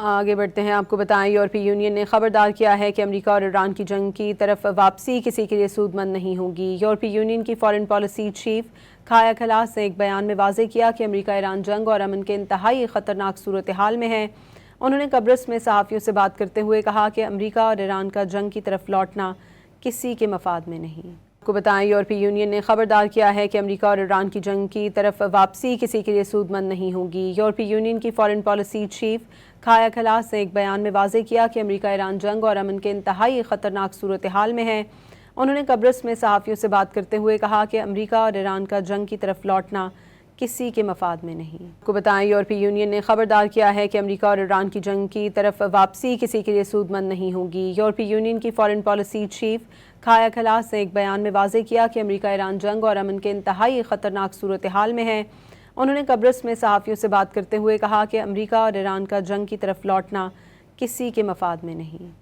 آگے بڑھتے ہیں، آپ کو بتائیں یورپی یونین نے خبردار کیا ہے کہ امریکہ اور ایران کی جنگ کی طرف واپسی کسی کے لیے سود مند نہیں ہوگی۔ یورپی یونین کی فارن پالیسی چیف کایا کلاس نے ایک بیان میں واضح کیا کہ امریکہ ایران جنگ اور امن کے انتہائی خطرناک صورتحال میں ہے۔ انہوں نے قبرص میں صحافیوں سے بات کرتے ہوئے کہا کہ امریکہ اور ایران کا جنگ کی طرف لوٹنا کسی کے مفاد میں نہیں۔ آپ کو بتائیں یورپی یونین نے خبردار کیا ہے کہ امریکہ اور ایران کی جنگ کی طرف واپسی کسی کے لیے سود مند نہیں ہوگی۔ یورپی یونین کی فارن پالیسی چیف کایا کلاس نے ایک بیان میں واضح کیا کہ امریکہ ایران جنگ اور امن کے انتہائی خطرناک صورتحال میں ہے۔ انہوں نے قبرص میں صحافیوں سے بات کرتے ہوئے کہا کہ امریکہ اور ایران کا جنگ کی طرف لوٹنا کسی کے مفاد میں نہیں۔ آپ کو بتائیں یورپی یونین نے خبردار کیا ہے کہ امریکہ اور ایران کی جنگ کی طرف واپسی کسی کے لیے سود مند نہیں ہوگی۔ یورپی یونین کی فارن پالیسی چیف کایا کلاس نے ایک بیان میں واضح کیا کہ امریکہ ایران جنگ اور امن کے انتہائی خطرناک صورتحال میں ہے۔ انہوں نے قبرص میں صحافیوں سے بات کرتے ہوئے کہا کہ امریکہ اور ایران کا جنگ کی طرف لوٹنا کسی کے مفاد میں نہیں۔